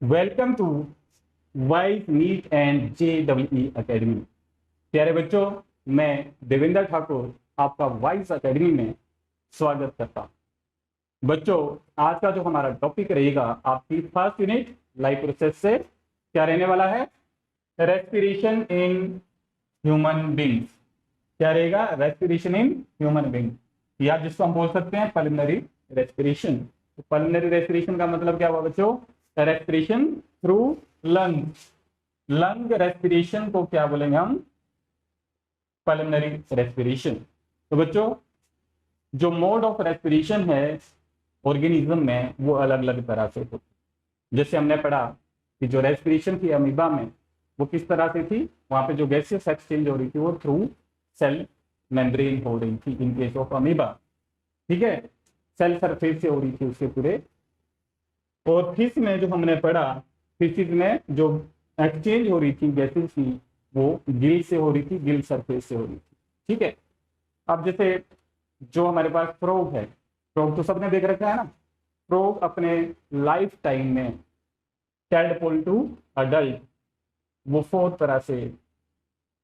Welcome to wise NEET and JEE academy. प्यारे बच्चों, मैं देवेंद्र ठाकुर आपका वाइस अकेडमी में स्वागत करता हूं। बच्चों, आज का जो हमारा टॉपिक रहेगा आपकी फर्स्ट यूनिट लाइफ प्रोसेस से क्या रहने वाला है? Respiration in human beings. क्या रहेगा? रेस्पिरेशन इन ह्यूमन बींग, या जिसको हम बोल सकते हैं पल्मोनरी रेस्पिरेशन। तो पल्मोनरी रेस्पिरेशन का मतलब क्या हुआ बच्चों? Respiration through lung. Lung respiration को क्या बोलेंगे हम? Pulmonary respiration. तो बच्चों, जो मोड ऑफ रेस्पिरेशन है ऑर्गेनिज्म में वो अलग अलग तरह से होती है। जैसे हमने पढ़ा कि जो रेस्पिरेशन थी अमीबा में वो किस तरह से थी, वहां पे जो गैसेस एक्सचेंज हो रही थी वो थ्रू सेल मेम्ब्रेन हो रही थी इन केस ऑफ अमीबा। ठीक है, सेल सरफेस से हो रही थी उसके पूरे। और फिश में जो हमने पढ़ा, फिशिस में जो एक्सचेंज हो रही थी गैसेस की वो गिल से हो रही थी, गिल सरफेस से हो रही थी। ठीक है, अब जैसे जो हमारे पास फ्रॉग है, फ्रॉग तो सबने देख रखा है ना। फ्रॉग अपने लाइफ टाइम में टैडपोल टू अडल्ट वो 4 तरह से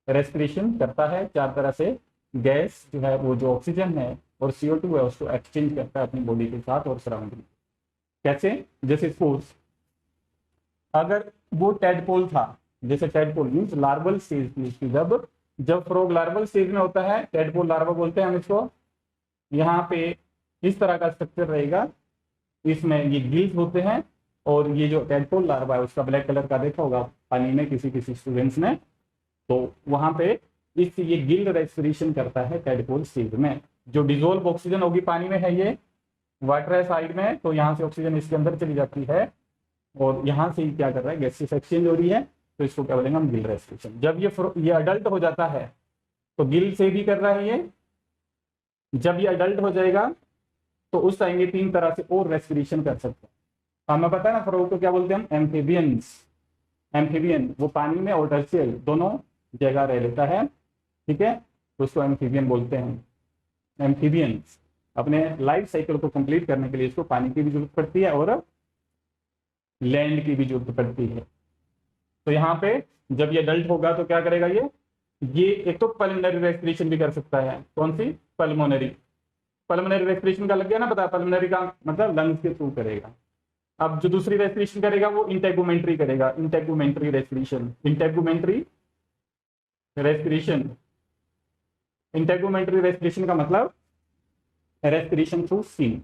रेस्पिरेशन करता है। 4 तरह से गैस जो है वो जो ऑक्सीजन है और CO2 है उसको एक्सचेंज करता है अपनी बॉडी के साथ और सराउंडिंग। कैसे? जैसे सपोज अगर वो टेडपोल था, जैसे टेडपोल मीन्स लार्वल स्टेज की, जब फ्रॉग लार्वल स्टेज में होता है, टेडपोल लार्वा बोलते हैं हम इसको। यहाँ पे इस तरह का स्ट्रक्चर रहेगा, इसमें ये गिल्स होते हैं और ये जो टेडपोल लार्वा है उसका ब्लैक कलर का देखा होगा पानी में किसी किसी स्टूडेंट्स ने। तो वहां पे इस ये गिल रेस्पिरेशन करता है टेडपोल स्टेज में। जो डिजोल्व ऑक्सीजन होगी पानी में है, ये वाटर है साइड में, तो यहाँ से ऑक्सीजन इसके अंदर चली जाती है और यहाँ से क्या कर रहा है, गैसेस एक्सचेंज हो रही है। तो इसको क्या बोलेंगे हम? गिल रेस्पिरेशन। जब ये अडल्ट हो जाता है तो गिल से भी कर रहा है ये। जब ये अडल्ट हो जाएगा तो उस टाइम ये 3 तरह से और रेस्पिरेशन कर सकता है। हमें पता है ना फ्रॉग को क्या बोलते हैं हम? एम्फीबियंस। एम्फीबियन वो पानी में और टर्शियल दोनों जगह रह लेता है। ठीक है, तो उसको एम्फीबियन बोलते हैं। एम्फीबियंस अपने लाइफ साइकिल को कंप्लीट करने के लिए इसको पानी की भी जरूरत पड़ती है और लैंड की भी जरूरत पड़ती है। तो यहाँ पे जब ये अडल्ट होगा तो क्या करेगा ये एक तो पल्मोनरी रेस्पिरेशन भी कर सकता है। कौन सी? पल्मोनरी। पल्मोनरी रेस्पिरेशन का लग गया ना पता? पल्मोनरी का मतलब लंग्स के थ्रू करेगा। अब जो दूसरी रेस्पिरेशन करेगा वो इंटेगुमेंट्री करेगा। Integumentary respiration, integumentary respiration. Integumentary respiration का मतलब रेस्पिरेशन थ्रू स्किन।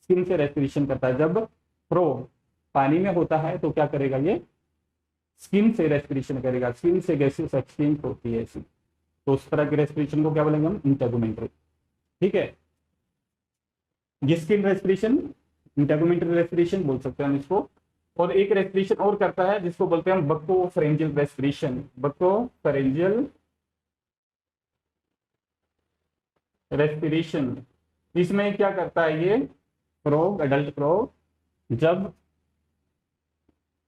स्किन से रेस्पिरेशन करता है। जब फ्रॉग पानी में होता है तो क्या करेगा ये? स्किन से रेस्पिरेशन करेगा। स्किन से गैसेस एक्सचेंज होती है ऐसी, तो उस तरह की रेस्पिरेशन को क्या बोलेंगे हम? इंटेगुमेंट्री। ठीक है, ये स्किन रेस्पिरेशन इंटेगुमेंट्री रेस्पिरेशन बोल सकते हैं हम इसको। और एक रेस्पिरेशन और करता है जिसको बोलते हैं हम बक्कोफेरेंजियल रेस्पिरेशन। बक्कोफेरेंजियल रेस्पिरेशन, इसमें क्या करता है ये फ्रॉग, अडल्ट फ्रॉग, जब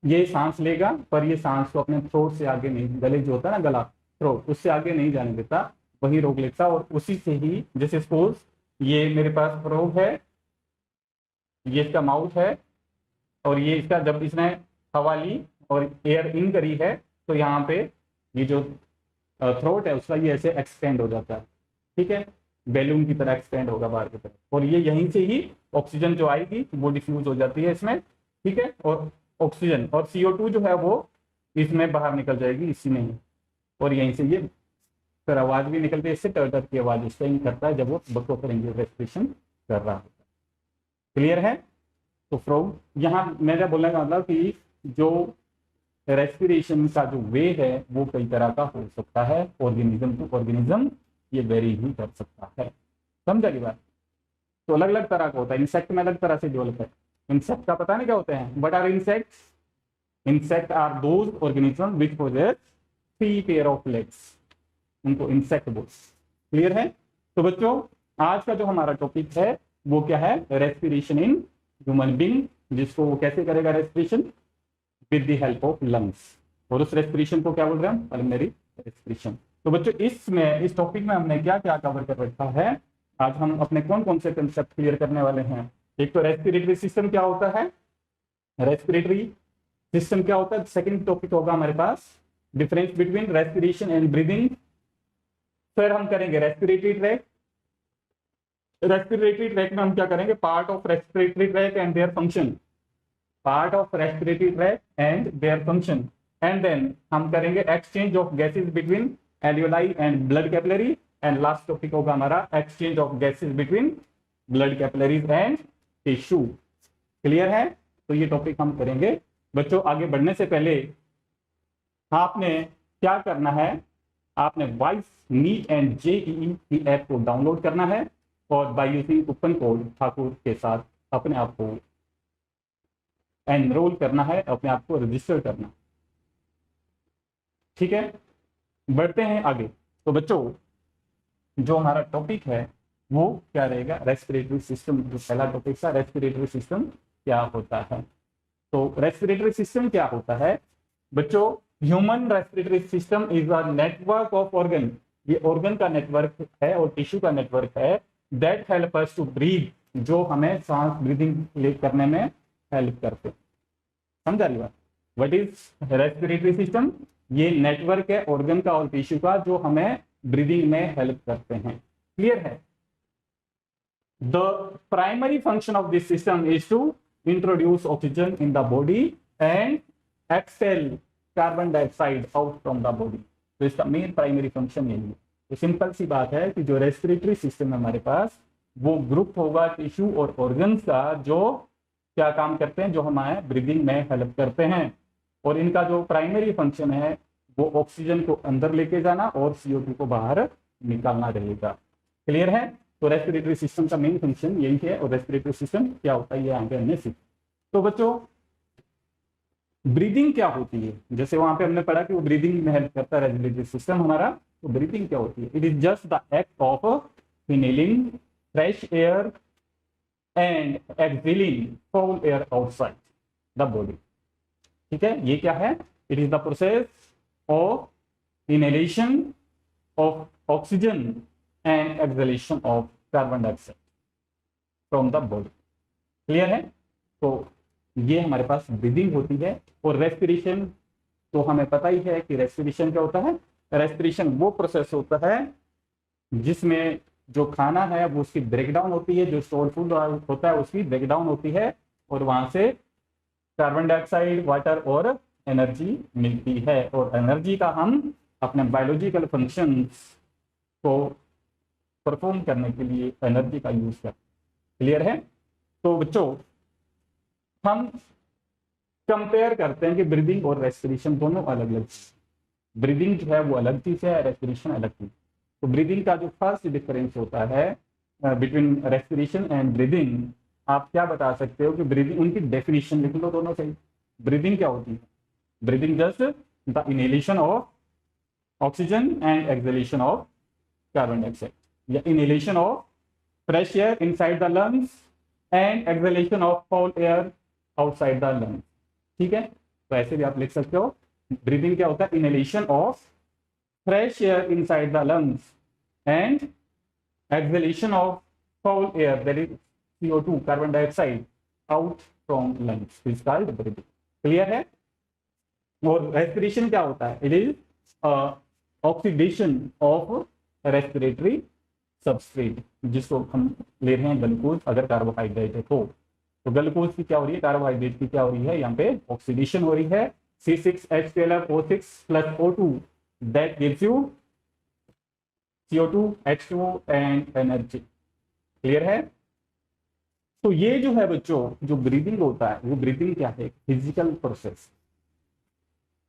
ये सांस लेगा पर ये सांस को अपने थ्रोट से आगे नहीं, गले जो होता है ना गला, थ्रोट, उससे आगे नहीं जाने देता, वही रोक लेता और उसी से ही, जैसे सपोज ये मेरे पास फ्रॉग है, ये इसका माउथ है और ये इसका, जब इसने हवा ली और एयर इन करी है तो यहाँ पे ये जो थ्रोट है उसका ये ऐसे एक्सपेंड हो जाता है। ठीक है, बैलून की तरह एक्सपेंड होगा बाहर की तरफ और ये यहीं से ही ऑक्सीजन जो आएगी वो डिफ्यूज हो जाती है इसमें। ठीक है, और ऑक्सीजन और CO2 जो है वो इसमें बाहर निकल जाएगी इसी में ही, और यहीं से ये फिर आवाज भी निकलती है, इससे टर की आवाज इससे ही करता है जब वो बक्कोफेरेंजियल रेस्पिरेशन कर रहा होता है। क्लियर है? तो फ्रॉग, यहाँ मेरा बोलने का मतलब कि जो रेस्पिरेशन का जो वे है वो कई तरह का हो सकता है, ऑर्गेनिज्म टू ऑर्गेनिज्म ये वेरी ही कर सकता है। समझा की बात? तो अलग अलग तरह का होता है। इंसेक्ट में अलग तरह से डेवलप है। इंसेक्ट का पता नहीं क्या होते हैं? But are insects? Insect are those organism which possess 3 pair of legs, उनको इंसेक्ट बोलते। क्लियर है? तो बच्चों, आज का जो हमारा टॉपिक है वो क्या है? रेस्पिरेशन इन ह्यूमन बीइंग, जिसको वो कैसे करेगा respiration? With the help of lungs. और उस रेस्पिरेशन को क्या बोल रहे हैं? Pulmonary respiration. तो बच्चों, इस टॉपिक में हमने क्या क्या कवर कर रखा है? आज हम अपने कौन कौन से कंसेप्ट क्लियर करने वाले हैं? एक तो रेस्पिरेटरी सिस्टम क्या होता है, रेस्पिरेटरी सिस्टम क्या होता है, सेकंड टॉपिक होगा हमारे पास difference between respiration and breathing. फिर हम करेंगे रेस्पिरेटरी ट्रैक। रेस्पिरेटरी ट्रैक में हम क्या करेंगे, part of respiratory tract and their function, part of respiratory tract and their function. And then हम करेंगे exchange of gases between alveoli and blood capillary. And last topic होगा हमारा exchange of gases between blood capillaries and tissue. Clear है? तो ये topic हम करेंगे। बच्चों आगे बढ़ने से पहले आपने क्या करना है, आपने वाइस नीट एंड जेईई की ऐप को डाउनलोड करना है और by using coupon code Thakur के साथ अपने आप को एनरोल करना है, अपने आप को रजिस्टर करना। ठीक है, बढ़ते हैं आगे। तो बच्चों जो हमारा टॉपिक है वो क्या रहेगा, रेस्पिरेटरी सिस्टम। जो पहला टॉपिक था रेस्पिरेटरी सिस्टम क्या होता है। तो रेस्पिरेटरी सिस्टम क्या होता है बच्चों, human respiratory system is a network of organ. ये ऑर्गन का नेटवर्क है और टिश्यू का नेटवर्क है that help us to breathe, जो हमें सांस ब्रीदिंग करने में हेल्प करते हैं। समझा रही बात? What is respiratory system? ये नेटवर्क है ऑर्गन का और टिश्यू का जो हमें ब्रीदिंग में हेल्प करते हैं। क्लियर है? The primary function of this system is to introduce oxygen in the body and exhale carbon dioxide out from the body. तो इसका मेन प्राइमरी फंक्शन यही है। तो सिंपल सी बात है कि जो रेस्पिरेटरी सिस्टम है हमारे पास, वो ग्रुप होगा टिश्यू और ऑर्गन्स का जो क्या काम करते हैं, जो हमारे ब्रीदिंग में हेल्प करते हैं। और इनका जो प्राइमरी फंक्शन है वो ऑक्सीजन को अंदर लेके जाना और CO2 को बाहर निकालना रहेगा। क्लियर है? तो रेस्पिरेटरी सिस्टम का मेन फंक्शन यही है। और रेस्पिरेटरी सिस्टम क्या होता है ये आगे हमने सीखा। तो बच्चों ब्रीदिंग क्या होती है, जैसे वहां पे हमने पढ़ा कि वो ब्रीदिंग में हेल्प करता है रेस्पिरेटरी सिस्टम हमारा। तो ब्रीदिंग क्या होती है? It is just the act of inhaling fresh air and exhaling foul air outside the body. ठीक है, ये क्या है? It is the process of inhalation of oxygen and exhalation of carbon dioxide from the body. Clear है? तो ये हमारे पास breathing होती है। और रेस्पिरेशन तो हमें पता ही है कि रेस्पिरेशन क्या होता है। रेस्पिरेशन वो प्रोसेस होता है जिसमें जो खाना है वो उसकी ब्रेकडाउन होती है, जो स्टोर्ड फूड होता है उसकी ब्रेकडाउन होती है और वहां से कार्बन डाइऑक्साइड, वाटर और एनर्जी मिलती है। और एनर्जी का हम अपने बायोलॉजिकल फंक्शंस को परफॉर्म करने के लिए एनर्जी का यूज करते हैं। क्लियर है? तो बच्चों हम कंपेयर करते हैं कि ब्रीदिंग और रेस्पिरेशन दोनों अलग अलग। ब्रीदिंग जो है वो अलग चीज है, रेस्पिरेशन अलग चीज। तो ब्रीदिंग का जो फर्स्ट डिफरेंस होता है बिटवीन रेस्पिरेशन एंड ब्रीदिंग, आप क्या बता सकते हो कि ब्रीदिंग, उनकी डेफिनेशन लिख लो दोनों सही। ब्रीदिंग क्या होती है? Breathing just the inhalation of oxygen and exhalation of carbon dioxide, या inhalation of fresh air inside the lungs and exhalation of foul air outside the lungs. ठीक है, तो ऐसे भी आप लिख सकते हो। ब्रीदिंग क्या होता है? Inhalation of fresh air inside the lungs and exhalation of foul air that is CO2 carbon dioxide out from lungs is called breathing. Clear है? और रेस्पिरेशन क्या होता है? It is oxidation of respiratory substrate, जिसको हम ले रहे हैं ग्लूकोज अगर कार्बोहाइड्रेट है तो ग्लूकोज की क्या हो रही है, कार्बोहाइड्रेट की क्या हो रही है, यहाँ पे ऑक्सीडेशन हो रही है। C6H12O6 + O2 that gives you CO2 H2O and energy. Clear है? तो ये जो है बच्चों, जो ब्रीदिंग होता है वो ब्रीदिंग क्या है? Physical process.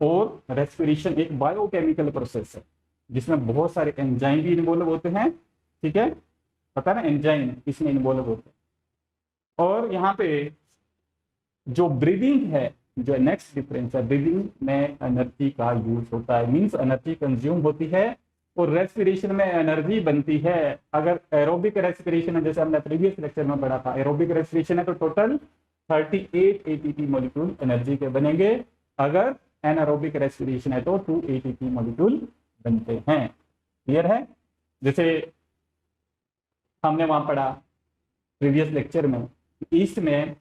और रेस्पिरेशन एक बायोकेमिकल प्रोसेस है जिसमें बहुत सारे एंजाइम भी इन्वॉल्व होते हैं। ठीक है, पता ना, एंजाइम इसमें इन्वॉल्व होते हैं। और यहाँ पे जो ब्रीदिंग है, जो नेक्स्ट डिफरेंस है, ब्रीदिंग में एनर्जी का यूज होता है, मींस एनर्जी कंज्यूम होती है। और रेस्पिरेशन में एनर्जी बनती है। अगर एरोबिक रेस्पिरेशन है, जैसे हमने प्रीवियस लेक्चर में पढ़ा था, एरोबिक रेस्पिरेशन है तो टोटल 38 ATP मॉलिक्यूल एनर्जी के बनेंगे। अगर एनारोबिक रेस्पिरेशन है तो 2 ATP मॉलिक्यूल बनते हैं। क्लियर है? जैसे हमने वहां पढ़ा प्रीवियस लेक्चर में, ईस्ट में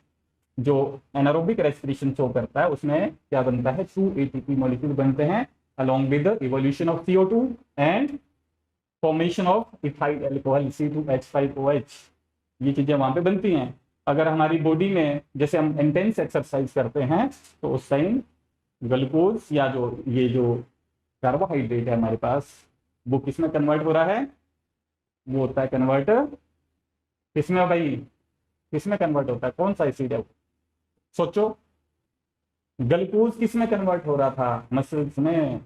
जो एनारोबिक रेस्पिरेशन शो करता है उसमें क्या बनता है, 2 एटीपी मॉलिक्यूल बनते हैं along with the evolution of CO2 and formation of ethyl alcohol C2H5OH। ये चीजें वहां पे बनती हैं। अगर हमारी बॉडी में जैसे हम इंटेंस एक्सरसाइज करते हैं तो उस टाइम ग्लूकोज या जो ये जो कार्बोहाइड्रेट है हमारे पास वो किस में कन्वर्ट हो रहा है, वो होता है कन्वर्ट किसमें भाई, किसमें कन्वर्ट होता है, कौन सा एसिड है वो सोचो। ग्लूकोज किस में कन्वर्ट हो रहा था, मसल्स में,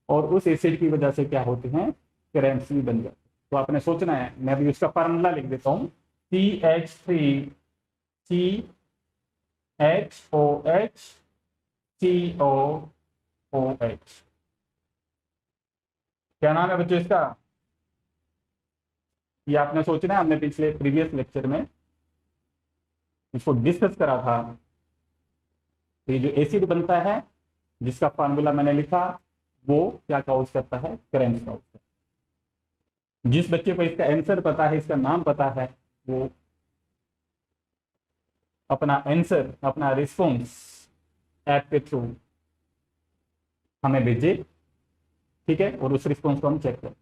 और उस एसिड की वजह से क्या होते हैं, क्रैम्प्स भी बन जाते। तो आपने सोचना है, मैं अभी उसका फार्मूला लिख देता हूँ, CH3CHOH क्या नाम है बच्चों इसका, ये आपने सोचना है। हमने पिछले प्रीवियस लेक्चर में इसको डिस्कस करा था। तो ये जो एसिड बनता है जिसका फार्मूला मैंने लिखा वो क्या कॉज करता है, क्रैम्प्स कॉज करता है। जिस बच्चे को इसका आंसर पता है, इसका नाम पता है, वो अपना आंसर, अपना रिस्पॉन्स ऐप के थ्रू हमें भेजे, ठीक है, और उस रिस्पॉन्स को हम चेक करें।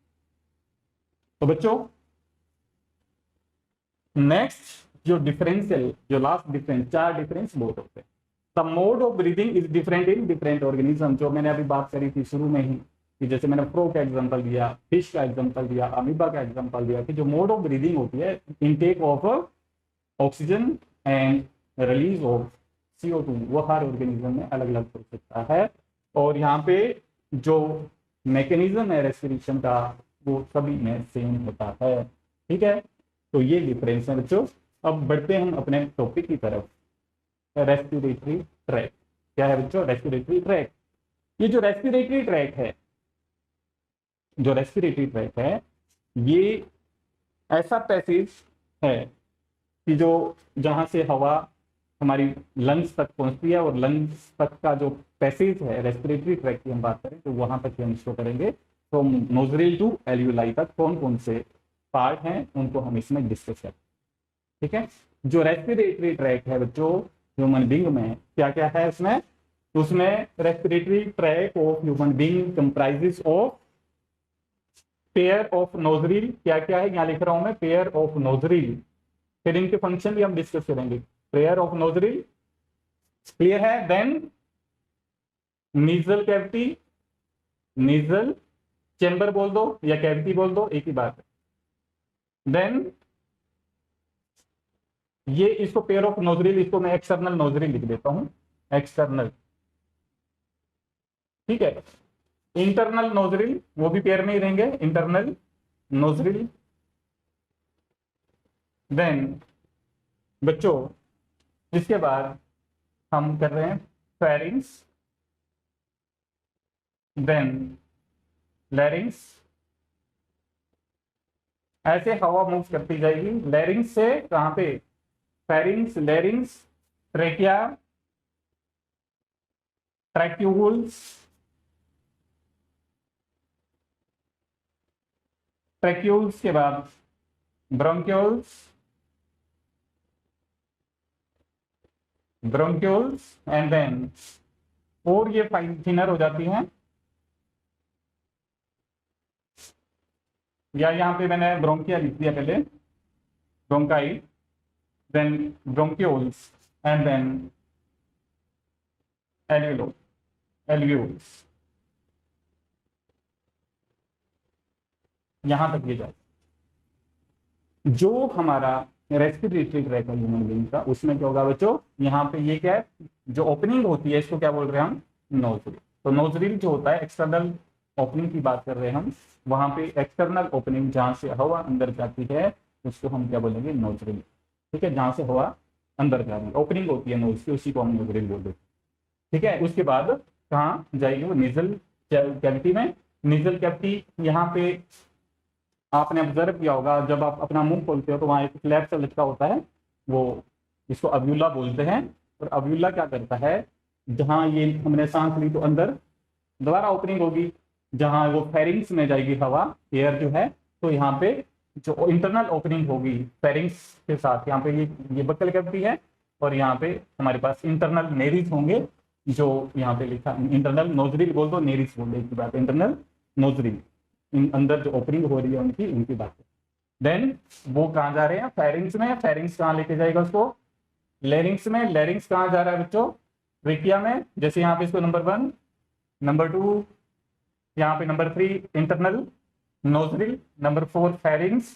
तो बच्चों नेक्स्ट जो डिफरेंशियल, जो लास्ट डिफरेंस, 4 डिफरेंस बहुत होते हैं। The mode of breathing is different in different organism, जो मैंने अभी बात करी थी शुरू में ही, कि जैसे मैंने फ्रो का एग्जांपल दिया, फिश का एग्जांपल दिया, अमीबा का एग्जांपल दिया, कि जो मोड ऑफ ब्रीदिंग होती है, intake of oxygen and release of CO2, वो हर ऑर्गेनिज्म में अलग अलग हो सकता है। और यहाँ पे जो मैकेनिज्म है रेस्पिरेशन का वो सभी में सेम होता है, ठीक है। तो ये डिफरेंस है बच्चों। अब बढ़ते हैं हम अपने टॉपिक की तरफ, रेस्पिरेटरी ट्रैक। क्या है बच्चों, रेस्पिरेटरी ट्रैक। ये जो रेस्पिरेटरी ट्रैक है, जो रेस्पिरेटरी ट्रैक है, ये ऐसा पैसेज है कि जो जहां से हवा हमारी लंग्स तक पहुंचती है, और लंग्स तक का जो पैसेज है रेस्पिरेटरी ट्रैक की हम बात करें तो वहां तक हम इसको करेंगे। तो नोजरेल टू एल्यूलाई तक कौन कौन से पार्ट हैं उनको हम इसमें डिस्कस करें, ठीक है। जो रेस्पिरेटरी ट्रैक है बच्चों ह्यूमन बींग में क्या क्या है उसमें, उसमें respiratory tract of human being comprises of pair of nostril. क्या क्या है यहाँ लिख रहा हूं मैं, पेयर ऑफ नोजरील। फिर इनके फंक्शन भी हम डिस्कस करेंगे। पेयर ऑफ नोजरील क्लियर है। Then nasal cavity, nasal chamber बोल दो या कैविटी बोल दो, एक ही बात है। देन ये इसको पेयर ऑफ नोजरील, इसको मैं एक्सटर्नल नोजरील लिख देता हूं, एक्सटर्नल, ठीक है। इंटरनल नोजरील वो भी पेयर में ही रहेंगे, इंटरनल नोजरील। देन बच्चों इसके बाद हम कर रहे हैं फेरिंग्स, देन लैरिंग्स। ऐसे हवा मूव करती जाएगी लैरिंग्स से कहां पे, फेरिंग्स, लैरिंग्स, ट्रेकिया, ट्रैक्यूल्स, ट्रैक्यूल्स के बाद ब्रोंक्यूल्स, ब्रोंक्यूल्स एंड देन, और ये थिनर हो जाती हैं, या यहाँ पे मैंने ब्रोंकिया लिख दिया पहले, bronchi, then bronchioles and then alveoli. यहां तक ये जाए। जो हमारा रेस्पिरेटरी ट्रैक है ह्यूमन बीइंग का, उसमें क्या होगा बच्चों, यहाँ पे ये क्या है, जो ओपनिंग होती है इसको क्या बोल रहे हैं हम, नोजरील। तो नोजरील जो होता है एक्सटर्नल ओपनिंग की बात कर रहे हैं हम, वहां पे एक्सटर्नल ओपनिंग जहां से हवा अंदर जाती है उसको हम क्या बोलेंगे, नोजरील, ठीक है। जहां से हवा अंदर जा रही है, ओपनिंग होती है नोज की, उसी को हम नोजरील बोलते हैं, ठीक है। उसके बाद कहाँ जाएगी वो, निजल कैविटी में। निजल कैविटी यहाँ पे आपने ऑब्जर्व किया होगा, जब आप अपना मुंह खोलते हो तो वहां एक फ्लैप सा लटका होता है, वो इसको अब्यूला बोलते हैं। और अब्यूला क्या करता है, जहां ये हमने सांस ली तो अंदर दोबारा ओपनिंग होगी, जहां वो फेरिंग्स में जाएगी हवा, एयर जो है, तो यहाँ पे जो इंटरनल ओपनिंग होगी फेरिंग्स के साथ, यहाँ पे ये बक्कल कैविटी है, और यहाँ पे हमारे पास इंटरनल नेरिस होंगे, जो यहाँ पे लिखा इंटरनल नोजरिल बोल दो, नेरिस बोल दो, एक बात इंटरनल नोजरिल, अंदर जो ओपनिंग हो रही है उनकी बात है। देन वो कहाँ जा रहे हैं, फेरिंग्स में, फेरिंग्स कहाँ लेके जाएगा उसको, लेरिंग्स में, लेरिंग्स कहाँ जा रहा है बच्चों, ट्रेकिया में, जैसे यहाँ पे इसको नंबर 1, नंबर 2, यहाँ पे number 3 internal nostril, number 4 pharynx,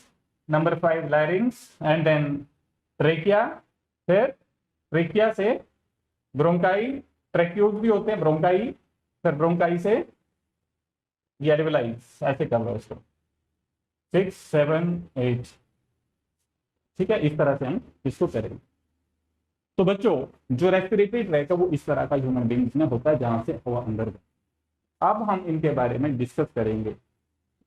number 5 larynx, and then trachea, फिर ट्रेकिया से ब्रोंकाई, ट्रेक्यूज भी होते हैं ब्रोंकाई, फिर ब्रोंकाई से एल्वेलाइज, ऐसे कर लो इसको 6, 7, 8, ठीक है, इस तरह से हम इसको करेंगे। तो बच्चों जो रेस्पिरेटरी ट्रैक है वो इस तरह का ह्यूमन बींग्स में होता है जहां से हवा अंदर जाए। अब हम इनके बारे में डिस्कस करेंगे,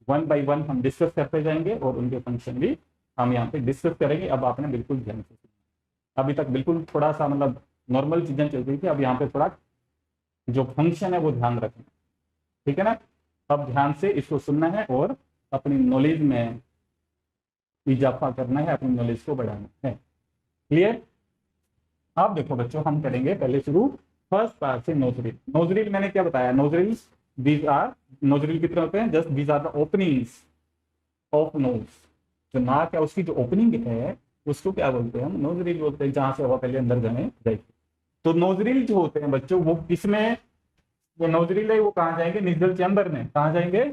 1 बाय 1 हम डिस्कस करते जाएंगे और उनके फंक्शन भी हम यहाँ पे डिस्कस करेंगे। अब आपने बिल्कुल ध्यान से सुना, अभी तक बिल्कुल थोड़ा सा मतलब नॉर्मल चीजें चल रही थी, अब यहाँ पे थोड़ा जो फंक्शन है वो ध्यान रखना, ठीक है ना। अब ध्यान से इसको सुनना है और अपनी नॉलेज में इजाफा करना है, अपनी नॉलेज को बढ़ाना है। क्लियर। अब देखो बच्चों हम करेंगे पहले शुरू फर्स्ट पार्ट से, नोजरिल। नोजरिल मैंने क्या बताया, नोजरिल दीज आर, नोजरिल कितने होते हैं, just these are the openings of nose. जो नाक है उसकी जो ओपनिंग है उसको क्या बोलते हैं हम, नोजरिल बोलते हैं, जहां से हवा पहले अंदर जाने जाएगी। तो नोजरिल जो होते हैं बच्चों वो किसमें, जो नोजरिल है वो कहाँ जाएंगे, निजल चैम्बर में। कहाँ जाएंगे,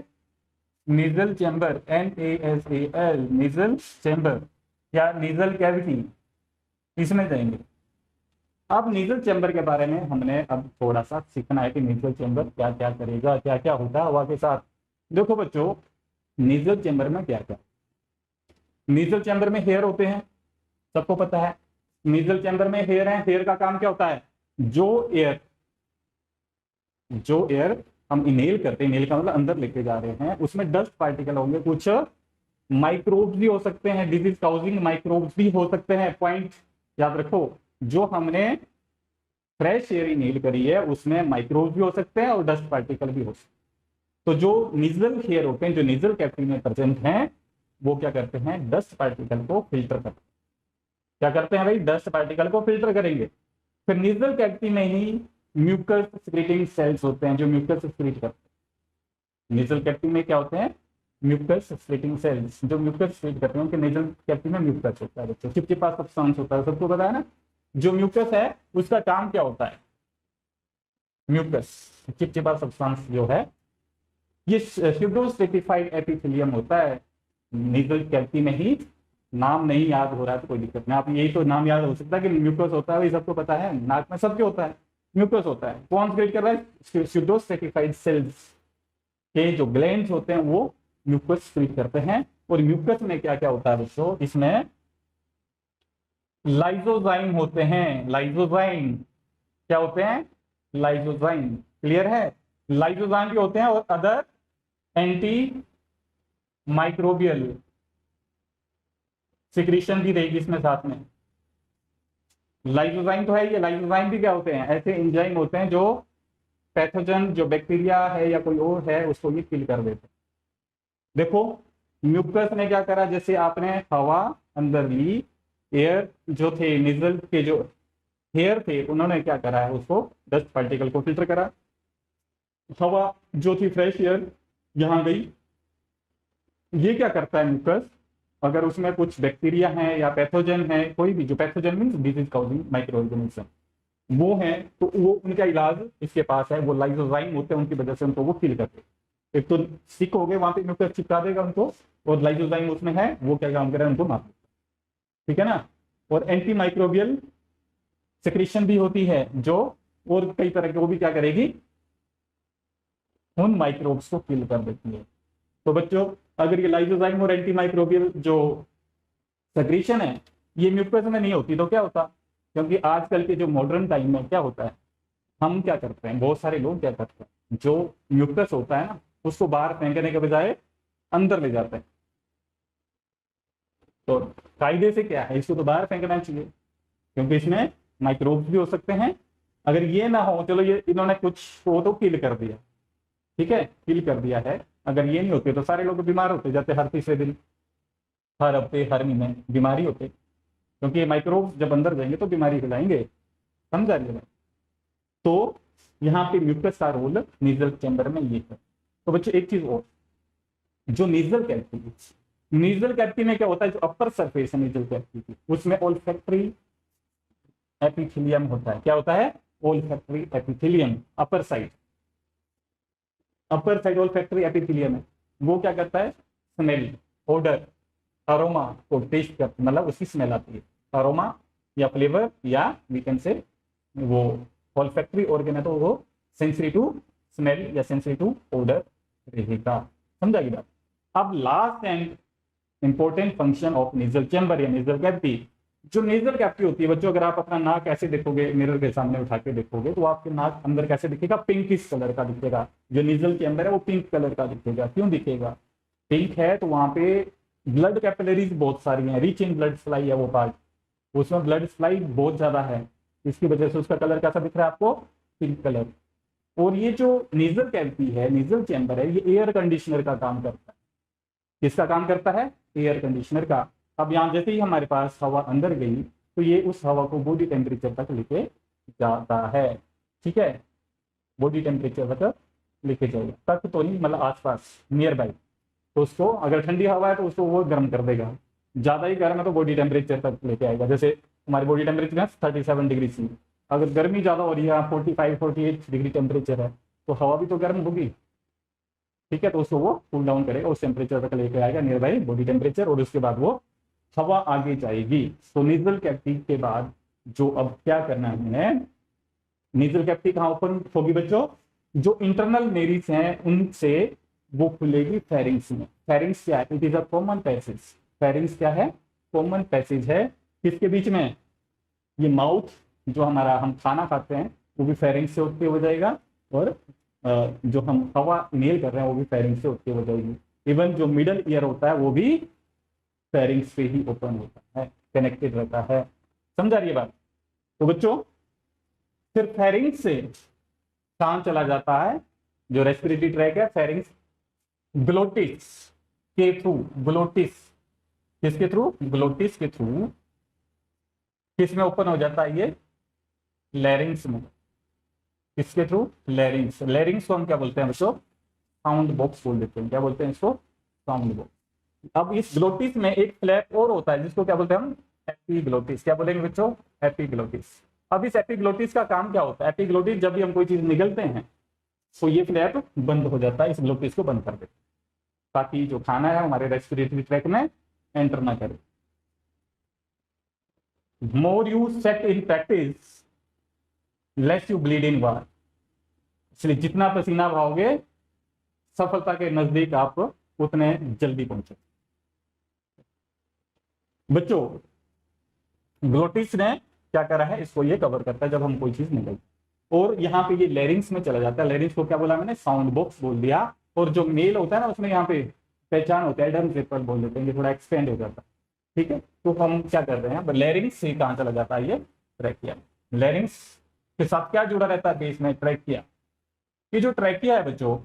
Nissl chamber, NASAL, Nissl chamber या निजल कैविटी, इसमें जाएंगे। अब नीजल चैम्बर के बारे में हमने अब थोड़ा सा सीखना है कि नीजल चैम्बर क्या क्या करेगा, क्या क्या होता है हवा के साथ। देखो बच्चों नीजल चैम्बर में क्या क्या, नीजल चैम्बर में हेयर होते हैं, सबको पता है। नीजल चैम्बर में हेयर है, हेयर का काम क्या होता है, जो एयर हम इनहेल करते हैं, इनहेल का मतलब अंदर लेके जा रहे हैं, उसमें डस्ट पार्टिकल होंगे, कुछ माइक्रोब्स भी हो सकते हैं, डिजीज काउजिंग माइक्रोब्स भी हो सकते हैं। पॉइंट याद रखो, जो हमने फ्रेश एयर इनहेल करी है उसमें माइक्रोब्स भी हो सकते हैं और डस्ट पार्टिकल भी हो सकते हैं। तो जो नीजल हेयर होते हैं, जो नीजल कैविटी में प्रेजेंट हैं, वो क्या करते हैं, डस्ट पार्टिकल को फिल्टर करते हैं। क्या करते हैं भाई, डस्ट पार्टिकल को फिल्टर करेंगे। फिर नीजल कैविटी में ही म्यूकस सिक्रीटिंग सेल्स होते हैं जो म्यूकस सिक्रीट करते हैं। नीजल कैविटी में क्या होते हैं, म्यूकस सिक्रीटिंग सेल्स जो म्यूकस सिक्रीट करते हैं, उनके नीजल कैविटी में म्यूकस होता है बच्चों, चिपचिपा सब्सटेंस होता है, सबको पता है ना। जो म्यूकस है उसका काम क्या होता है, म्यूकस चिपचिपा सब्सटेंस जो है ये स्यूडोस्टेटिफाइड एपिथेलियम होता है नीजल कैविटी में ही। नाम नहीं याद हो रहा है तो कोई दिक्कत नहीं, आप यही तो नाम याद हो सकता है कि म्यूकस होता है, ये सबको पता है, नाक में सबके होता है, म्यूकस होता है। कौन क्रिएट कर रहा है, स्यूडोस्टेटिफाइड सेल्स के जो ग्लैंड्स होते हैं वो म्यूकस क्रिएट करते हैं। और म्यूकस में क्या क्या होता है दोस्तों, इसमें लाइजोजाइम होते हैं, लाइजोजाइम क्या होते हैं, लाइजोजाइम, क्लियर है। लाइजोजाइम भी होते हैं और अदर एंटी माइक्रोबियल सिक्रीशन भी रहेगी इसमें साथ में। लाइजोजाइम तो है, ये लाइजोजाइम भी क्या होते हैं, ऐसे एंजाइम होते हैं जो पैथोजन, जो बैक्टीरिया है या कोई और है, उसको ये किल कर देते हैं। देखो म्यूकस ने क्या करा, जैसे आपने हवा अंदर ली, एयर जो थे निजल के जो हेयर थे उन्होंने क्या करा है, उसको डस्ट पार्टिकल को फिल्टर करा। हवा जो थी फ्रेश एयर यहां गई, ये क्या करता है म्यूकस, अगर उसमें कुछ बैक्टीरिया है या पैथोजन है, कोई भी जो pathogen means disease causing micro organism वो है, तो वो उनका इलाज इसके पास है, वो लाइजोजाइम होते हैं, उनकी वजह से उनको वो किल करते हैं। एक तो सिक हो गए वहां पे म्यूकस चिपका देगा उनको, और लाइजोजाइम उसमें है वो क्या काम करेगा, उनको मार देगा, ठीक है ना। और एंटी माइक्रोबियल सिक्रीशन भी होती है जो, और कई तरह के, वो भी क्या करेगी, उन माइक्रोब्स को किल कर देती है। तो बच्चों अगर ये लाइजोजाइम और एंटी माइक्रोबियल जो सिक्रीशन है ये म्यूकस में नहीं होती तो क्या होता, क्योंकि आजकल के जो मॉडर्न टाइम में क्या होता है, हम क्या करते हैं, बहुत सारे लोग क्या करते हैं, जो म्यूकस होता है ना उसको बाहर फेंकने के बजाय अंदर ले जाते हैं। तो कायदे से क्या है, इसको तो बाहर फेंकना चाहिए क्योंकि इसमें माइक्रोब्स भी हो सकते हैं। अगर ये ना हो, चलो ये इन्होंने कुछ वो तो किल कर दिया, ठीक है, किल कर दिया है, अगर ये नहीं होते तो सारे लोग बीमार होते जाते, हर तीसरे दिन, हर हफ्ते, हर महीने बीमारी होते। क्योंकि ये माइक्रोब्स जब अंदर जाएंगे तो बीमारी फैलाएंगे, समझा रही है। तो यहाँ पे म्यूकस का रोल नेजल चैम्बर में ये है। तो बच्चों एक चीज और, जो नेजल कैविटी में क्या होता है, जो अपर सरफेस है नेजल कैविटी की, उसमें ओल्फैक्टरी एपिथेलियम होता है। क्या होता है? Olfactory epithelium. Upper side olfactory epithelium है, वो क्या करता है? स्मेल, ओडर, अरोमा को टेस्ट कर, मतलब उसकी स्मेल आती है, अरोमा या फ्लेवर, या वी कैन से वो ओल्फैक्टरी ऑर्गन है तो वो सेंसरी टू स्मेल या सेंसरी टू ओडर रहेगा। समझा गई बात? अब last and important function of nasal chamber या नेजल कैविटी। जो नेजल कैविटी होती है बच्चों, अगर आप अपना नाक ऐसे देखोगे, मिरर के सामने उठा के देखोगे, तो आपके नाक अंदर कैसे दिखेगा? पिंकिश कलर का दिखेगा। जो नेजल चैम्बर है वो पिंक कलर का दिखेगा। क्यों दिखेगा? पिंक है तो वहां पे ब्लड कैपिलरीज बहुत सारी हैं, रिच इन ब्लड सप्लाई है वो पार्ट, उसमें ब्लड सप्लाई बहुत ज्यादा है, इसकी वजह से उसका कलर कैसा दिख रहा है आपको? Pink colour. और ये जो नेजल कैविटी है, नेजल चैम्बर है, ये एयर कंडीशनर का काम करता है। किसका काम करता है? एयर कंडीशनर का। अब यहाँ जैसे ही हमारे पास हवा अंदर गई तो ये उस हवा को बॉडी टेम्परेचर तक लेके जाता है। ठीक है, बॉडी टेम्परेचर तक लेके जाएगा, तक तो नहीं मतलब आसपास, नियर बाई। तो उसको अगर ठंडी हवा है तो उसको वो गर्म कर देगा, ज्यादा ही गर्म है तो बॉडी टेम्परेचर तक लेके आएगा। जैसे हमारी बॉडी टेम्परेचर है 37 डिग्री सी, अगर गर्मी ज्यादा हो रही है, 45-48 डिग्री टेम्परेचर है, तो हवा भी तो गर्म होगी। ठीक है, तो उसको वो कूल डाउन करेगा, उस टेम्परेचर तक लेके आएगा, नियर बाई बॉडी टेम्परेचर, और उसके बाद वो हवा आगे जाएगी। तो नेजल कैविटी के बाद जो अब क्या करना है हमने, नेजल कैविटी कहाँ ओपन होगी बच्चों? जो इंटरनल नेरिस हैं उनसे वो खुलेगी फेरिंग्स में। फेरिंग्स क्या है? It is a common passage. Pharynx क्या है? कॉमन पैसेज है। किसके बीच में? ये माउथ जो हमारा हम खाना खाते हैं वो भी फेरिंग्स से होते हो जाएगा, और जो हम हवा इनहेल कर रहे हैं वो भी फेरिंग्स से होते हो जाएगी। इवन जो मिडल ईयर होता है वो भी फेरिंग्स पे ही ओपन होता है, कनेक्टेड रहता है। समझा रही है बात? तो बच्चों फिर फेरिंग्स से कहां चला जाता है? जो रेस्पिरेटरी ट्रैक है, फेरिंग्स ग्लोटिस के थ्रू, ग्लोटिस किसके थ्रू? ग्लोटिस के थ्रू किस में ओपन हो जाता है? ये लैरिंग्स में। किसके थ्रू? लैरिंग्स। लैरिंग्स को हम क्या बोलते हैं बच्चों? साउंड बॉक्स बोल देते हैं। क्या बोलते हैं इसको? Sound box. अब इस ग्लोटिस में एक फ्लैप और होता है जिसको क्या बोलते हैं हम? एपिग्लोटिस। क्या बोलेंगे बच्चों? एपिग्लोटिस। अब इस एपिग्लोटिस का काम क्या होता है? एपिग्लोटिस जब भी हम कोई चीज निगलते हैं तो ये फ्लैप बंद हो जाता है, इस ग्लोटिस को बंद कर देते हैं, ताकि जो खाना है हमारे रेस्पिरेटरी ट्रैक में एंटर ना करे। More you sweat in practice less you bleed in war. इसलिए जितना पसीना बहाओगे सफलता के नजदीक आप उतने जल्दी पहुंचे। बच्चों ग्लोटिस ने क्या करा है? इसको ये कवर करता है जब हम कोई चीज निकलती, और यहाँ पे ये लेरिंग्स में चला जाता है। लेरिंग्स को क्या बोला मैंने? साउंड बॉक्स बोल दिया। और जो मेल होता है ना उसमें यहाँ पे पहचान होता है, एडम पेपर बोल देते हैं, ये थोड़ा एक्सपेंड हो जाता है। ठीक है, तो हम क्या कर रहे हैं? लेरिंग्स से कहाँ चला जाता है? ये ट्रैकिया। लेरिंग्स के साथ क्या जुड़ा रहता है बेस में? ट्रैकिया। ये जो ट्रैकिया है बच्चों,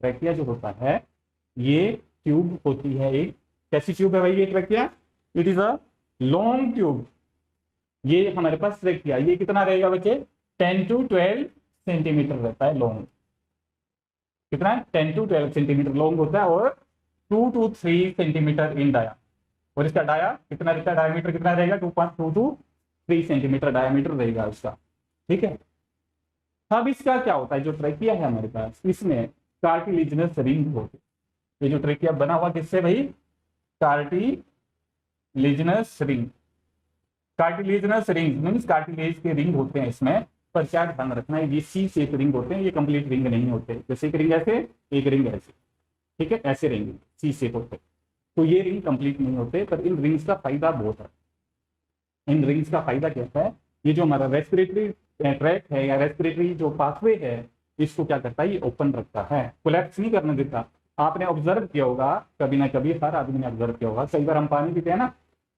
ट्रैकिया जो होता है ये ट्यूब होती है। एक कैसी ट्यूब है भाई ये trachea? It is a long tube. ये हमारे पास ट्रैकिया, ये कितना रहेगा बच्चे? 10 to 12 सेंटीमीटर रहता है लॉन्ग। कितना है? 10 to 12 सेंटीमीटर लॉन्ग होता है, और 2 to 3 सेंटीमीटर इन डाया। और इसका डाया कितना रहता है? डायमीटर कितना रहेगा? 2.2 to 3 सेंटीमीटर डायमीटर रहेगा इसका। ठीक है, अब इसका क्या होता है? जो ट्रैकिया है हमारे पास, इसमें कार्टिलेजिनस रिंग होती है। ये जो ट्रैकिया बना हुआ किससे भाई? Cartilaginous ring. Cartilaginous ring means cartilage के रिंग होते हैं इसमें। पर क्या ध्यान रखना है, ये सी शेप रिंग होते हैं, ये कंप्लीट रिंग नहीं होते। जैसे एक रिंग ऐसे, एक रिंग ऐसे, ठीक है, ऐसे रिंग सी शेप होते, तो ये रिंग कंप्लीट नहीं होते। पर इन रिंग्स का फायदा बहुत है। इन रिंग्स का फायदा क्या है? ये जो हमारा रेस्पिरेटरी ट्रैक है या रेस्पिरेटरी जो पाथवे है, इसको क्या करता है? ये ओपन रखता है, कोलैप्स नहीं करने देता। आपने ऑब्जर्व किया होगा कभी ना कभी, हर आदमी ने ऑब्जर्व किया होगा, कई बार हम पानी पीते हैं ना,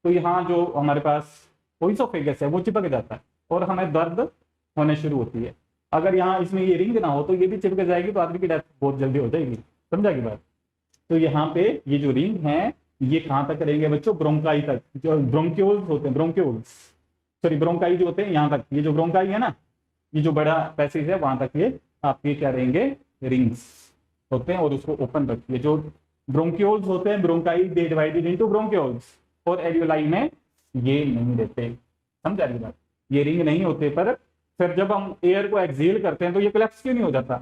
तो यहाँ जो हमारे पास ओइसोफेगस है वो चिपक जाता है और हमें दर्द होने शुरू होती है। अगर यहाँ इसमें ये रिंग ना हो तो ये भी चिपक जाएगी, तो आदमी की डेथ बहुत जल्दी हो जाएगी। समझा की बात? तो यहाँ पे ये जो रिंग है ये कहाँ तक रहेंगे बच्चों, ब्रोंकाई तक। जो ब्रोंक्यूल्स होते हैं, ब्रोंकाई जो होते हैं यहाँ तक, ये जो ब्रोंकाई है ना, ये जो बड़ा पैसेज है वहां तक ये आपके क्या रहेंगे, रिंग्स होते हैं। और उसको ओपन रखिए। जो ब्रोंक्यूल्स होते हैं, bronchi, they divided into bronchioles, और एल्वियोलाई में ये नहीं रहते। समझ आ रही बात, ये रिंग नहीं होते। पर फिर जब हम एयर को एक्सेल करते हैं तो ये कोलैप्स क्यों नहीं हो जाता,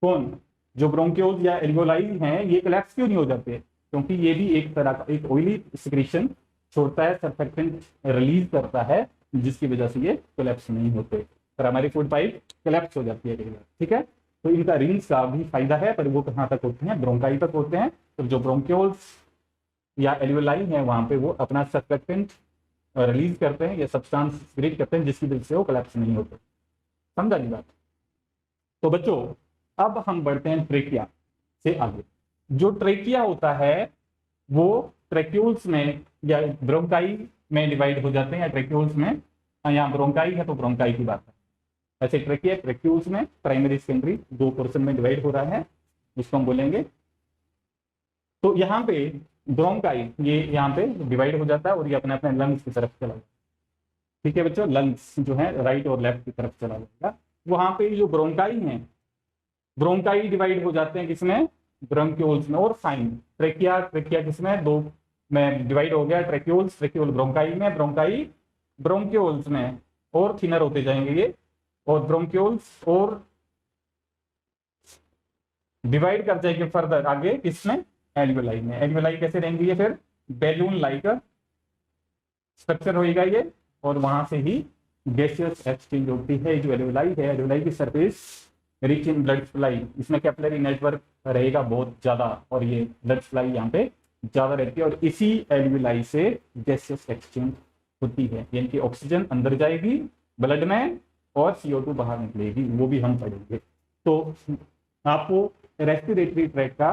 कौन, जो ब्रोंक्यूल्स या एल्वियोलाई हैं, ये कोलैप्स क्यों नहीं हो जाते, क्योंकि ये भी एक तरह का एक ऑयली सिक्रीशन छोड़ता है, सरफेक्टेंट रिलीज करता है, जिसकी वजह से ये कोलैप्स नहीं होते। पर हमारी फूड पाइप कोलैप्स हो जाती है कई बार, ठीक है। तो इनका रिंग्स का भी फायदा है, पर वो कहाँ तक होते हैं, ब्रोंकाई तक होते हैं। तो जो ब्रोंक्यूल्स या एल्वियोलाई है वहां पे वो अपना सरफेक्टेंट रिलीज करते हैं या सब्सटेंस क्रिएट करते हैं, जिसकी वजह से वो कोलैप्स नहीं होते। समझा नहीं बात। तो बच्चों अब हम बढ़ते हैं ट्रेकिया से आगे। जो ट्रेकिया होता है वो ट्रेक्यूल्स में या ब्रोंकाई में डिवाइड हो जाते हैं, या ट्रेक्यूल्स में, यहाँ ब्रोंकाई है तो ब्रोंकाई की बात है। ऐसे ट्रेकिया ट्रेक्यूल्स में प्राइमरी सेकेंडरी दो पोर्शन में डिवाइड हो रहा है, जिसको हम बोलेंगे। तो यहाँ पे ब्रोंकाई ये यहाँ पे डिवाइड हो जाता है और ये अपने अपने लंग्स की तरफ चला जाता है। ठीक है बच्चों, लंग्स जो है राइट और लेफ्ट की तरफ चला जाएगा। वहां पे जो ब्रोंकाई है, ब्रोंकाई डिवाइड हो जाते हैं किसमें, ब्रोंक्यूल्स में और फाइन। ट्रेकिया किसमें, दो में डिवाइड हो गया, ट्रेक्यूल ब्रोंकाई में, ब्रोंकाई ब्रोंक्यूल्स में, और थिनर होते जाएंगे ये, और ब्रोंक्यूल्स और डिवाइड कर जाएंगे फर्दर आगे किसमें, एल्वियोलाई में। एल्वियोलाई कैसे रहेंगे, ये फिर बैलून लाइक स्ट्रक्चर होएगा ये, और वहां से ही गैसियस एक्सचेंज होती है। जो एल्वियोलाई है, एल्वियोलाई की surface rich in blood supply, इसमें कैपिलरी नेटवर्क रहेगा बहुत ज्यादा, और ये ब्लड सप्लाई यहाँ पे ज्यादा रहती है, और इसी एल्वियोलाई से गैसियस एक्सचेंज होती है, यानी कि ऑक्सीजन अंदर जाएगी ब्लड में और CO2 बाहर निकलेगी, वो भी हम पढ़ेंगे। तो आपको रेस्पिरेटरी ट्रैक का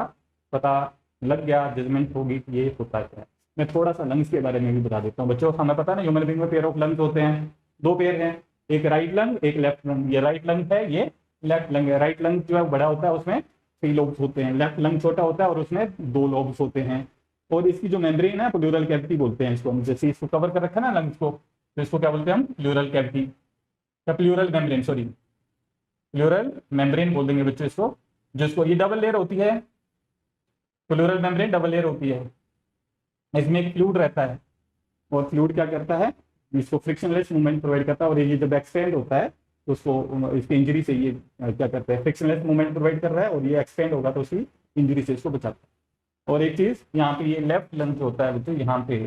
पता लग गया, जजमेंट होगी कि ये होता क्या है। मैं थोड़ा सा लंग्स के बारे में भी बता देता हूँ बच्चों। हमें पता है ना, ह्यूमन बीइंग में पेयर ऑफ लंग्स होते हैं, दो पेयर हैं, एक राइट लंग एक लेफ्ट लंग। ये राइट लंग है, ये लेफ्ट लंग है। राइट लंग जो है बड़ा होता है, उसमें 3 लोब्स होते हैं, लेफ्ट लंग छोटा होता है और उसमें 2 लोब्स होते हैं। और इसकी जो मेम्ब्रेन है, प्लूरल कैविटी बोलते हैं इसको हम, जैसे इसको कवर कर रखा है ना लंग्स को, तो इसको क्या बोलते हैं हम, प्लूरल कैविटी या pleural membrane, sorry pleural membrane बोल देंगे बच्चों इसको। जिसको ये डबल लेयर होती है, प्लूरल मेम्ब्रेन डबल लेयर होती है, इसमें एक फ्लूइड रहता है, और फ्लूइड क्या करता है, इसको फ्रिक्शनलेस मूवमेंट प्रोवाइड करता है। और ये जब एक्सपेंड होता है तो उसको, इसकी इंजरी से ये क्या करता है, फ्रिक्शनलेस मूवमेंट प्रोवाइड कर रहा है, और ये एक्सपेंड होगा तो उसकी इंजरी से इसको बचाता है। और एक चीज यहाँ पे ये लेफ्ट लंग जो होता है बच्चों, यहाँ पे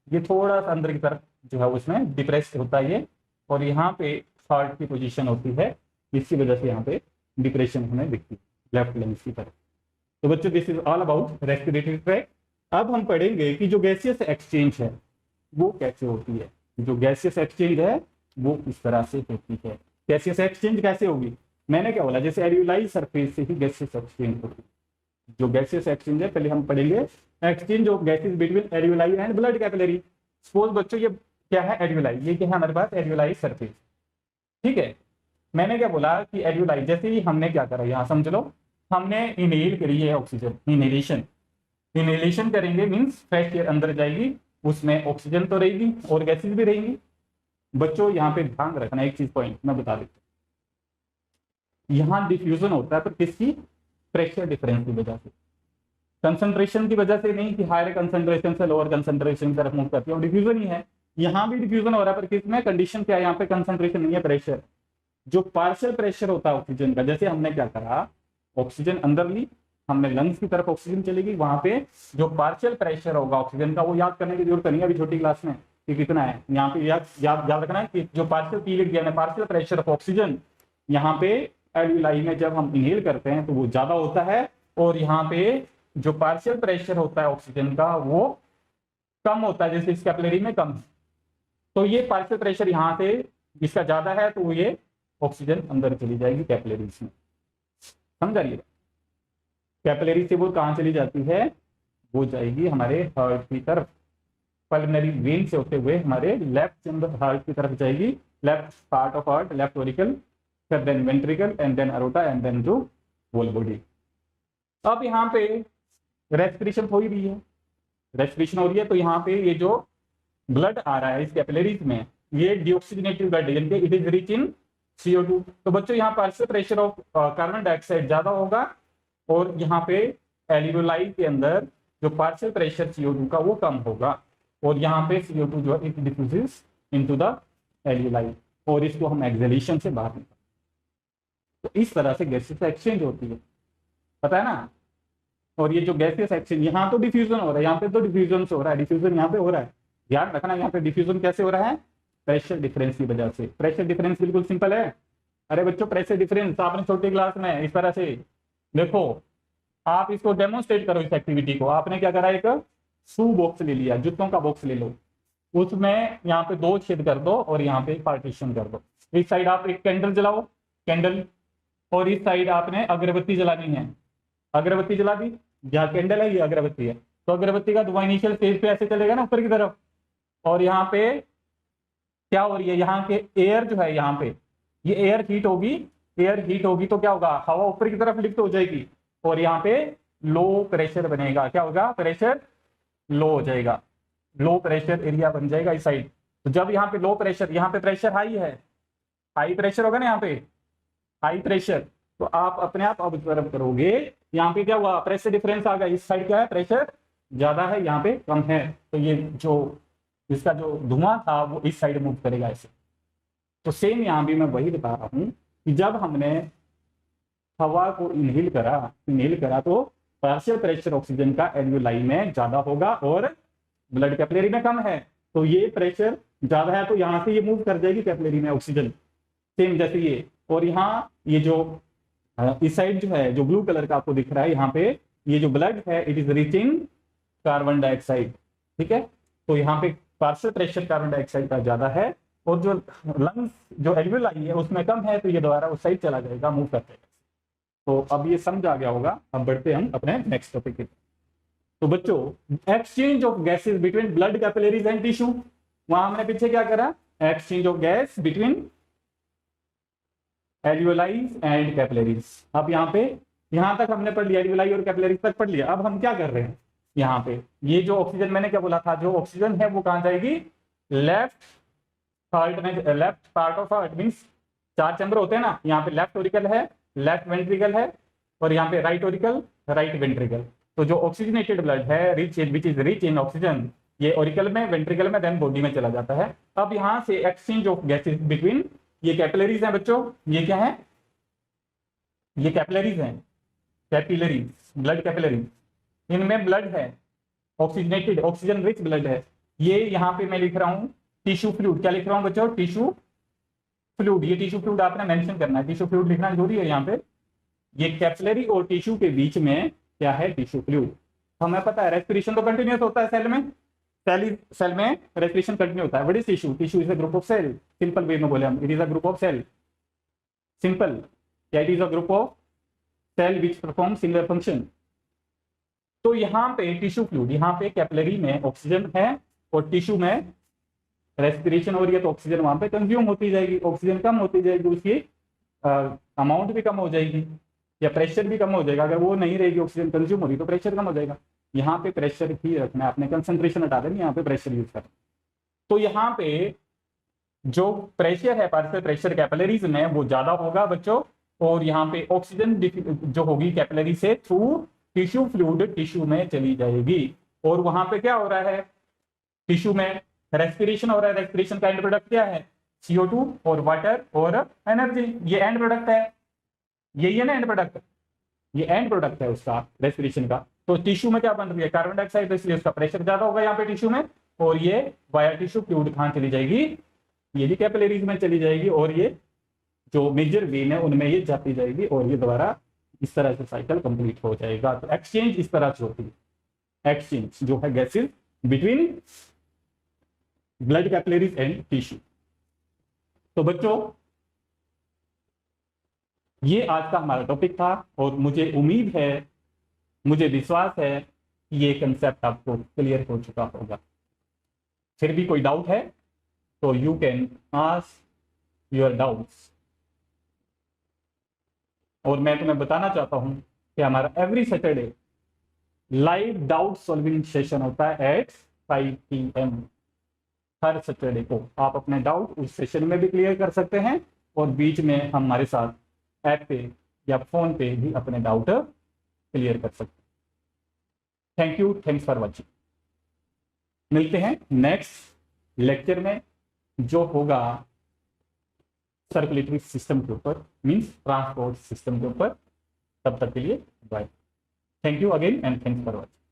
ये थोड़ा सा अंदर की तरफ जो है उसमें डिप्रेस्ड होता है ये, और यहाँ पे हार्ट की पोजीशन होती है, जिसकी वजह से यहाँ पे डिप्रेशन हमें दिखती है लेफ्ट लंग्स की तरफ। तो बच्चों this is all about respiratory tract. अब हम पढ़ेंगे कि जो गैसियस एक्सचेंज है वो कैसे होती है। जो गैसियस एक्सचेंज है वो इस तरह से होती है। गैसियस एक्सचेंज कैसे होगी, मैंने क्या बोला, जैसे एल्वियोलाई सरफेस से ही गैसियस एक्सचेंज होती है। जो गैसियस एक्सचेंज है, पहले हम पढ़ेंगे exchange of gases between alveoli and blood capillary. Suppose बच्चों ये क्या है, एल्वियोलाई, ये क्या है हमारे पास, एल्वियोलाई सरफेस, ठीक है। मैंने क्या बोला कि एल्वियोलाई, जैसे ही हमने क्या करा, यहाँ समझ लो, हमने इनहेल करी है ऑक्सीजन, इनहेलेशन करेंगे मीन्स फ्रेश एयर अंदर जाएगी, उसमें ऑक्सीजन तो रहेगी और गैसेस भी रहेंगी। बच्चों यहाँ पे ध्यान रखना एक चीज, पॉइंट मैं बता देता हूँ। यहाँ डिफ्यूजन होता है पर किसकी, प्रेशर डिफरेंस की वजह से, कंसंट्रेशन की वजह से नहीं कि हायर कंसंट्रेशन से लोअर कंसंट्रेशन की तरफ मूव करती है, और डिफ्यूजन ही है। यहाँ भी डिफ्यूजन हो रहा है पर किसमें, कंडीशन क्या है, यहाँ पे कंसंट्रेशन नहीं है, प्रेशर। जो पार्शियल प्रेशर होता है ऑक्सीजन का, जैसे हमने क्या करा, ऑक्सीजन अंदर ली, हमने लंग्स की तरफ ऑक्सीजन चलेगी, वहां पे जो पार्शियल प्रेशर होगा ऑक्सीजन का, वो याद करने की जरूरत नहीं है अभी छोटी क्लास में कि कितना है। यहाँ पे याद रखना है कि जो पार्शियल पीरियड दिया है, पार्शियल प्रेशर ऑफ ऑक्सीजन, यहाँ पे एल्वियोलाई में जब हम इनहेल करते हैं तो वो ज्यादा होता है, और यहाँ पे जो पार्शियल प्रेशर होता है ऑक्सीजन का वो कम होता है, जैसे इस कैपिलरी में कम। तो ये पार्शियल प्रेशर यहाँ से इसका ज्यादा है, तो ये ऑक्सीजन अंदर चली जाएगी कैपिलरीज में। समझ रही है, कैपिलरी से वो कहाँ चली जाती है, वो जाएगी हमारे हार्ट की तरफ, पल्मोनरी वेन से होते हुए हमारे लेफ्ट चैम्बर हार्ट की तरफ जाएगी, left part of heart, left auricle, फिर then ventricle and then aorta and then to whole body. अब यहाँ पे रेस्पिरेशन हो ही रही है, रेस्पिरेशन हो रही है, तो यहाँ पे ये जो ब्लड आ रहा है इस कैपिलरीज में, ये डीऑक्सीजनेटेड ब्लड है, यानी कि it is rich in CO2। तो बच्चों यहाँ partial pressure of carbon dioxide ज्यादा होगा, और यहाँ पे एल्यूलाई के अंदर जो पार्शियल प्रेशर CO2 का वो कम होगा, और यहाँ पे CO2 जो है इट डिफ्यूजेस इनटू द एल्यूलाई, और इसको हम एक्सहेलेशन से बाहर निकालते हैं। तो इस तरह से गैसेस एक्सचेंज होती है, पता है ना। और ये जो गैसेस एक्सचेंज, यहाँ तो डिफ्यूजन हो रहा है, यहाँ पे तो डिफ्यूजन हो रहा है, डिफ्यूजन यहाँ पे हो रहा है। ध्यान रखना, यहाँ पे डिफ्यूजन कैसे हो रहा है, प्रेशर डिफरेंस की वजह से। प्रेशर डिफरेंस बिल्कुल सिंपल है। अरे बच्चों, प्रेशर डिफरेंस आपने छोटी क्लास में इस तरह से देखो, आप इसको डेमोन्स्ट्रेट करो। इस एक्टिविटी को आपने क्या करा, एक शू बॉक्स ले लिया, जूतों का बॉक्स ले लो, उसमें यहाँ पे 2 छेद कर दो और यहाँ पे पार्टीशन कर दो। इस साइड आप एक कैंडल जलाओ, कैंडल, और इस साइड आपने अगरबत्ती जलानी है। अगरबत्ती जला दी, जहाँ कैंडल है ये अगरबत्ती है, तो अगरबत्ती का धुआं इनिशियल स्टेज पे ऐसे चलेगा ना ऊपर की तरफ, और यहाँ पे क्या हो रही है, यहाँ के एयर जो है, यहाँ पे ये एयर हीट होगी। एयर हीट होगी तो क्या होगा, हवा ऊपर की तरफ लिफ्ट हो जाएगी, और यहाँ पे लो प्रेशर बनेगा। क्या होगा, प्रेशर लो हो जाएगा, लो प्रेशर एरिया बन जाएगा इस साइड। तो जब यहाँ पे लो प्रेशर, यहाँ पे प्रेशर हाई है, हाई प्रेशर होगा ना यहाँ पे, हाई प्रेशर, तो आप अपने आप ऑब्जर्व करोगे यहाँ पे क्या हुआ, प्रेशर डिफरेंस आ गया। इस साइड क्या है, प्रेशर ज्यादा है, यहाँ पे कम है, तो ये जो इसका जो धुआं था वो इस साइड मूव करेगा ऐसे। तो सेम यहाँ भी मैं वही बता रहा हूँ कि जब हमने हवा को इनहेल करा तो पार्शियल प्रेशर ऑक्सीजन का एल्यूलाई में ज्यादा होगा और ब्लड कैपिलरी में कम है। तो ये प्रेशर ज्यादा है तो यहाँ से ये मूव कर जाएगी कैपिलरी में ऑक्सीजन, सेम जैसे ये। और यहाँ ये जो इस साइड जो है, जो ब्लू कलर का आपको दिख रहा है, यहाँ पे ये जो ब्लड है it is rich in carbon dioxide, ठीक है। तो यहाँ पे पार्शियल प्रेशर कार्बन डाइऑक्साइड का ज्यादा है, और जो लंग्स जो एल्वेलाई है उसमें कम है, तो ये दोबारा उस साइड चला जाएगा, मूव करते हैं। तो अब ये समझ आ गया होगा। अब बढ़ते हम अपने नेक्स्ट टॉपिक पे। तो बच्चों, exchange of gases between blood capillaries and tissue, वहां हमने पीछे क्या करा, exchange of gas between alveoli and capillaries. अब यहाँ पे, यहाँ तक हमने पढ़ लिया, एल्यूलाई और कैपिलरीज तक पढ़ लिया। अब हम क्या कर रहे हैं, यहाँ पे ये जो ऑक्सीजन, मैंने क्या बोला था, जो ऑक्सीजन है वो कहाँ जाएगी, लेफ्ट हार्ट में, left part of heart means 4 chamber होते हैं ना, यहाँ पे लेफ्ट ओरिकल है, लेफ्ट वेंट्रिकल है, और यहाँ पे राइट ओरिकल, राइट वेंट्रिकल। तो जो ऑक्सीजनेटेड ब्लड है rich which is rich in oxygen, ये ओरिकल में, वेंट्रिकल में, देन बॉडी में चला जाता है। अब यहाँ से एक्सचेंज ऑफ गैसेज बिटवीन, ये कैपिलरीज हैं बच्चों, ये क्या है, ये कैपिलरीज हैं, कैपिलरीज, ब्लड कैपिलरीज, इनमें ब्लड है, ऑक्सीजनेटेड, ऑक्सीजन रिच ब्लड है। ये यहाँ पे मैं लिख रहा हूँ टिश्यू फ्लूइड, क्या लिख रहा हूँ बच्चों, टिश्यू फ्लूइड। ये टिश्यू फ्लूइड आपने मेंशन करना है, टिश्यू फ्लूइड लिखना जरूरी है यहाँ पे। ये कैपिलरी और टिश्यू के बीच में क्या है, टिश्यू फ्लूइड। हमें पता है रेस्पिरेशन तो कंटिन्यूस होता है सेल में, सेल में रेस्पिरेशन कंटिन्यू होता है। What is tissue, tissue is a group of cell, simple way में बोले हम, it is a group of cell, simple, it is a group of cell which perform similar function. तो यहाँ पे tissue fluid, यहाँ पे कैपिलरी में oxygen है और टिश्यू में रेस्पिरेशन हो रही है, तो ऑक्सीजन वहां पे कंज्यूम होती जाएगी, ऑक्सीजन कम होती जाएगी, उसकी अमाउंट भी कम हो जाएगी, या प्रेशर भी कम हो जाएगा। अगर वो नहीं रहेगी, ऑक्सीजन कंज्यूम हो रही, तो प्रेशर कम हो जाएगा। यहाँ पे प्रेशर ही रखना है आपने, कंसंट्रेशन हटा देनी, यहाँ पे प्रेशर यूज करना। तो यहाँ पे जो प्रेशर है, पार्शियल प्रेशर कैपिलरीज में वो ज्यादा होगा बच्चों, और यहाँ पे ऑक्सीजन जो होगी कैपिलरी से थ्रू टिश्यू फ्लूइड टिश्यू में चली जाएगी। और वहां पे क्या हो रहा है, टिश्यू में रेस्पिरेशन हो रहा है। रेस्पिरेशन का एंड प्रोडक्ट क्या है, CO2 और वाटर और एनर्जी, ये एंड प्रोडक्ट है, यही है ना एंड प्रोडक्ट, ये एंड प्रोडक्ट है उसका रेस्पिरेशन का। तो टिश्यू में क्या बन रही है, कार्बन डाइऑक्साइड, तो इसलिए उसका प्रेशर ज्यादा होगा यहाँ पे टिश्यू में, और ये वाया टिश्यू फ्लूइड कहाँ चली जाएगी, ये भी कैपिलरीज में चली जाएगी, और ये जो मेजर वेन है उनमें ये जाती जाएगी, और ये दोबारा इस तरह से साइकिल कंप्लीट हो जाएगा। तो एक्सचेंज इस तरह से होती है, एक्सचेंज जो है gases between blood capillaries and tissue. तो बच्चों, ये आज का हमारा टॉपिक था, और मुझे उम्मीद है, मुझे विश्वास है कि ये कंसेप्ट आपको क्लियर हो चुका होगा। फिर भी कोई डाउट है तो you can ask your doubts. और मैं तुम्हें बताना चाहता हूं कि हमारा every Saturday live doubt solving session होता है एट 5 PM हर सैटरडे को। आप अपने डाउट उस सेशन में भी क्लियर कर सकते हैं और बीच में हमारे साथ ऐप पे या फोन पे भी अपने डाउट क्लियर कर सकते हैं। Thank you, thanks for watching. मिलते हैं नेक्स्ट लेक्चर में जो होगा सर्कुलेटरी सिस्टम के ऊपर, मींस ट्रांसपोर्ट सिस्टम के ऊपर। तब तक के लिए bye. Thank you again and thanks for watching.